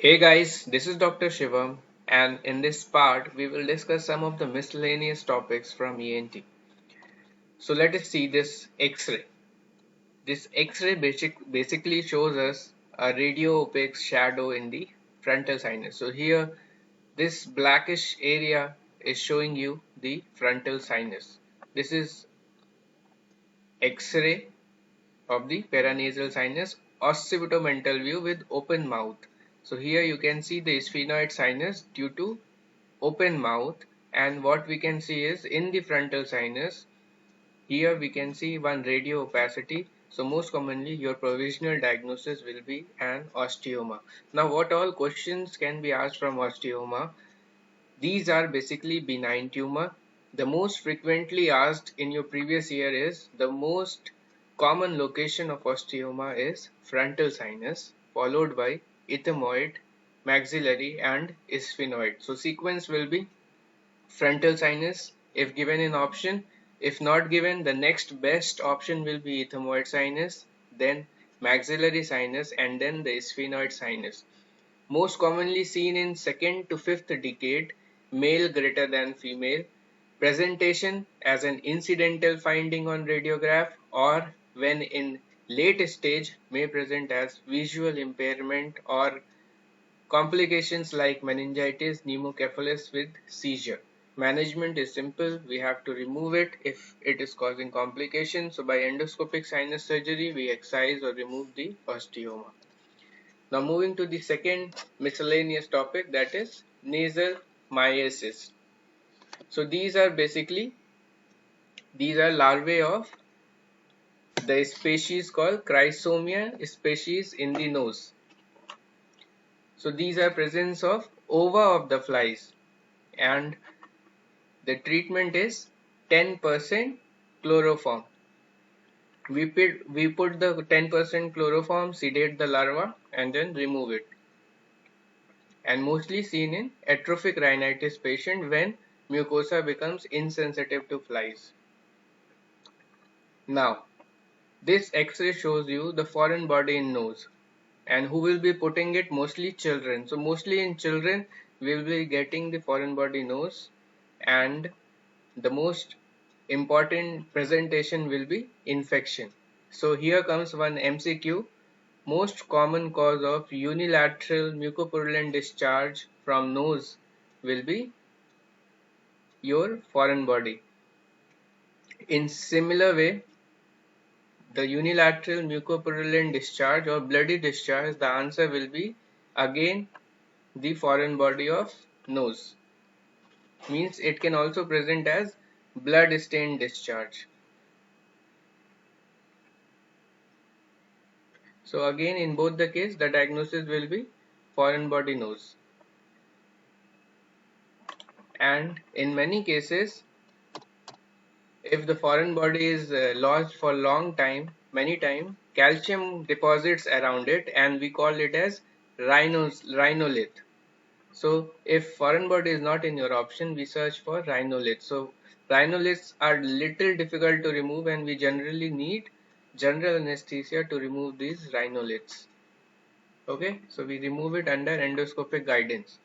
Hey guys, this is Dr. Shivam, and in this part, we will discuss some of the miscellaneous topics from ENT. So let us see this X-ray. This X-ray basically shows us a radio opaque shadow in the frontal sinus. So here, this blackish area is showing you the frontal sinus. This is X-ray of the paranasal sinus, occipitomental view with open mouth. So here you can see the sphenoid sinus due to open mouth, and what we can see is in the frontal sinus here we can see one radio opacity. So most commonly your provisional diagnosis will be an osteoma. Now what all questions can be asked from osteoma? These are basically benign tumor. The most frequently asked in your previous year is the most common location of osteoma is frontal sinus, followed by ethmoid, maxillary and sphenoid. So sequence will be frontal sinus if given an option. If not given, the next best option will be ethmoid sinus, then maxillary sinus, and then the sphenoid sinus. Most commonly seen in second to fifth decade, male greater than female. Presentation as an incidental finding on radiograph, or when in late stage may present as visual impairment or complications like meningitis, pneumocephalus with seizure. Management is simple. We have to remove it if it is causing complications. So by endoscopic sinus surgery, we excise or remove the osteoma. Now moving to the second miscellaneous topic, that is nasal myiasis. So these are larvae of the species called Chrysomia species in the nose. So these are presence of ova of the flies, and the treatment is 10% chloroform. We put the 10% chloroform, sedate the larva and then remove it. And mostly seen in atrophic rhinitis patient when mucosa becomes insensitive to flies. Now, this X-ray shows you the foreign body in nose, and who will be putting it? Mostly children. So mostly in children we will be getting the foreign body nose, and the most important presentation will be infection. So here comes one MCQ. Most common cause of unilateral mucopurulent discharge from nose will be your foreign body. In similar way, the unilateral mucopurulent discharge or bloody discharge, the answer will be again the foreign body of nose. Means it can also present as blood stained discharge. So again in both the case the diagnosis will be foreign body nose. And in many cases, if the foreign body is lodged for long time, many time, calcium deposits around it and we call it as rhinolith. So if foreign body is not in your option, we search for rhinolith. So rhinoliths are little difficult to remove and we generally need general anesthesia to remove these rhinoliths. Okay, so we remove it under endoscopic guidance.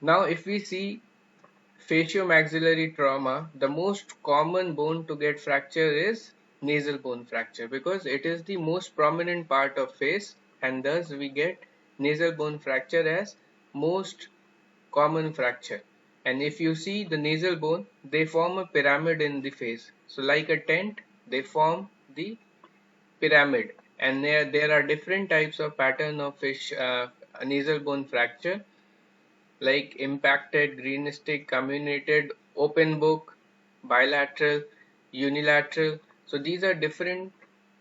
Now if we see faciomaxillary trauma, the most common bone to get fracture is nasal bone fracture, because it is the most prominent part of face, and thus we get nasal bone fracture as most common fracture. And if you see the nasal bone, they form a pyramid in the face. So like a tent, they form the pyramid, and there are different types of pattern of nasal bone fracture, like impacted, green stick, comminuted, open book, bilateral, unilateral. So these are different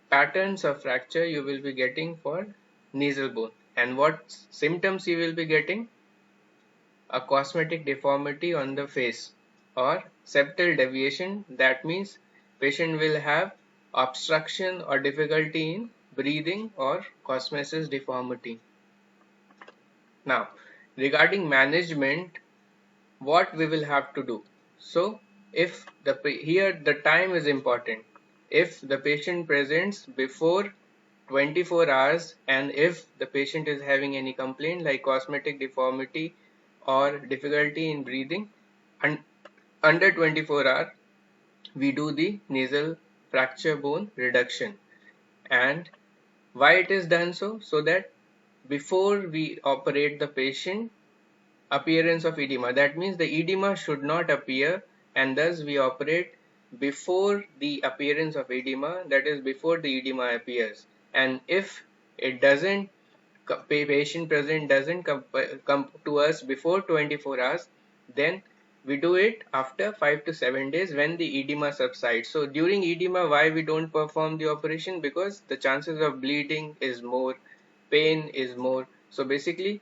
patterns of fracture you will be getting for nasal bone. And what symptoms you will be getting? A cosmetic deformity on the face or septal deviation. That means patient will have obstruction or difficulty in breathing or cosmesis deformity. Now, regarding management, what we will have to do? So if here the time is important. If the patient presents before 24 hours, and if the patient is having any complaint like cosmetic deformity or difficulty in breathing, and under 24 hours we do the nasal fracture bone reduction. And why it is done so that before we operate the patient, appearance of edema, that means the edema should not appear, and thus we operate before the appearance of edema, that is before the edema appears. And if it doesn't, patient present doesn't come to us before 24 hours, then we do it after 5 to 7 days when the edema subsides. So during edema, why we don't perform the operation? Because the chances of bleeding is more, pain is more. So basically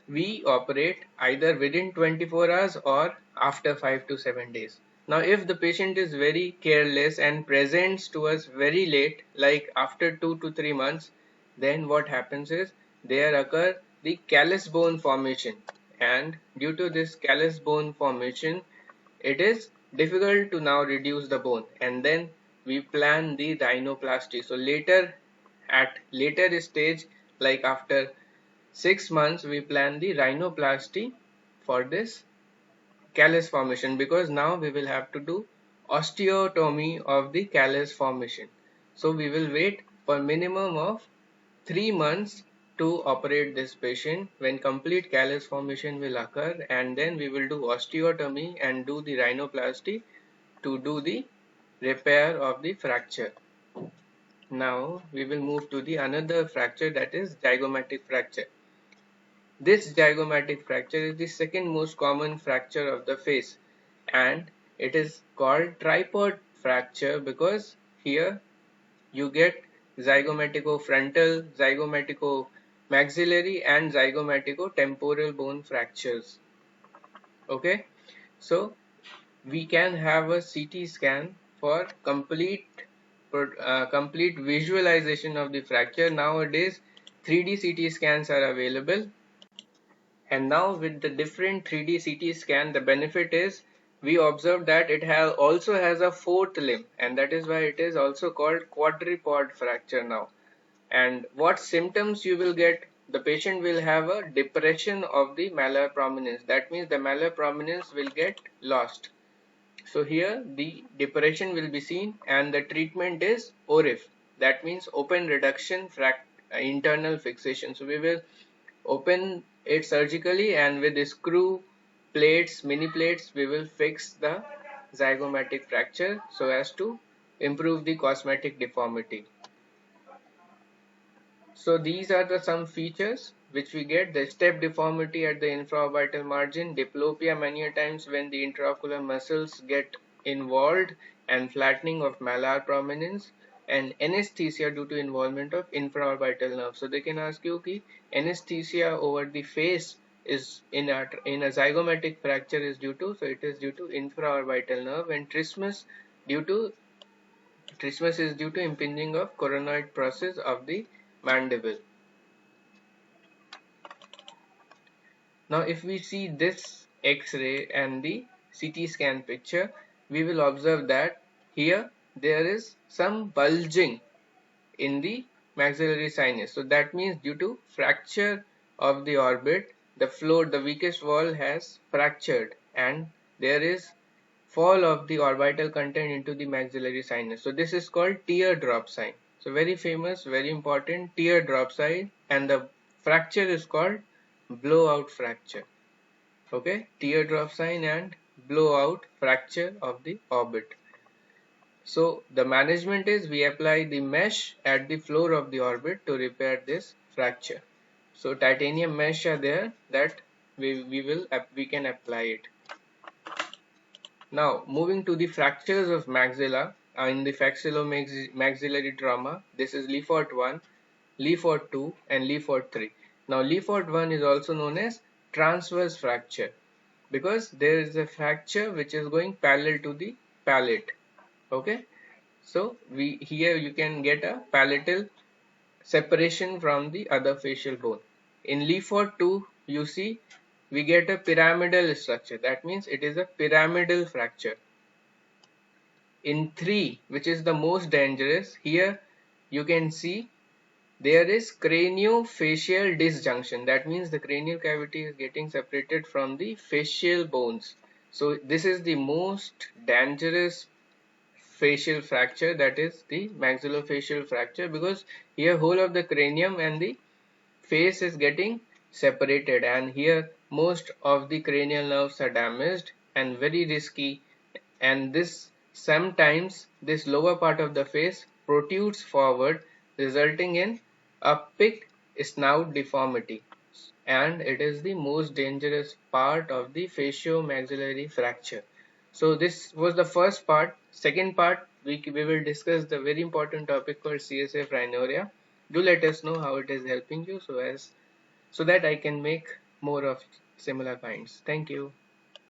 we operate either within 24 hours or after 5 to 7 days. Now if the patient is very careless and presents to us very late, like after 2 to 3 months, then what happens is there occur the callus bone formation, and due to this callus bone formation it is difficult to now reduce the bone, and then we plan the rhinoplasty. So later, at later stage, like after 6 months, we plan the rhinoplasty for this callus formation, because now we will have to do osteotomy of the callus formation. So we will wait for minimum of 3 months to operate this patient when complete callus formation will occur, and then we will do osteotomy and do the rhinoplasty to do the repair of the fracture. Now we will move to the another fracture, that is zygomatic fracture. This zygomatic fracture is the second most common fracture of the face, and it is called tripod fracture because here you get zygomatico-frontal, zygomatico-maxillary and zygomatico-temporal bone fractures. Okay, so we can have a CT scan for complete visualization of the fracture. Nowadays 3D CT scans are available. And now with the different 3D CT scan, the benefit is we observe that it also has a fourth limb, and that is why it is also called quadripod fracture now. And what symptoms you will get? The patient will have a depression of the malar prominence. That means the malar prominence will get lost. So here the depression will be seen, and the treatment is ORIF. That means open reduction internal fixation. So we will open it surgically, and with the screw plates, mini plates, we will fix the zygomatic fracture so as to improve the cosmetic deformity. So these are the some features which we get: the step deformity at the infraorbital margin, diplopia many a times when the intraocular muscles get involved, and flattening of malar prominence, and anesthesia due to involvement of infraorbital nerve. So they can ask you, okay, anesthesia over the face is in a zygomatic fracture is due to, so it is due to infraorbital nerve, and trismus is due to impinging of coronoid process of the mandible. Now if we see this X-ray and the CT scan picture, we will observe that here there is some bulging in the maxillary sinus. So that means due to fracture of the orbit, the floor, the weakest wall has fractured, and there is fall of the orbital content into the maxillary sinus. So this is called teardrop sign. So very famous, very important teardrop sign, and the fracture is called blowout fracture. Okay, teardrop sign and blowout fracture of the orbit. So the management is we apply the mesh at the floor of the orbit to repair this fracture. So titanium mesh are there that we can apply it. Now moving to the fractures of maxilla in the maxillary trauma, this is Le Fort 1, Le Fort 2 and Le Fort 3. Now Le Fort 1 is also known as transverse fracture because there is a fracture which is going parallel to the palate. Okay, so here you can get a palatal separation from the other facial bone. In Le Fort 2 you see we get a pyramidal structure, that means it is a pyramidal fracture. In 3, which is the most dangerous, here you can see there is craniofacial disjunction. That means the cranial cavity is getting separated from the facial bones. So this is the most dangerous facial fracture, that is the maxillofacial fracture, because here whole of the cranium and the face is getting separated, and here most of the cranial nerves are damaged and very risky, and this sometimes this lower part of the face protrudes forward, resulting in a pig snout deformity, and it is the most dangerous part of the facial-maxillary fracture. So this was the first part. Second part, we will discuss the very important topic called CSF rhinorrhea. Do let us know how it is helping you, so that I can make more of similar kinds. Thank you.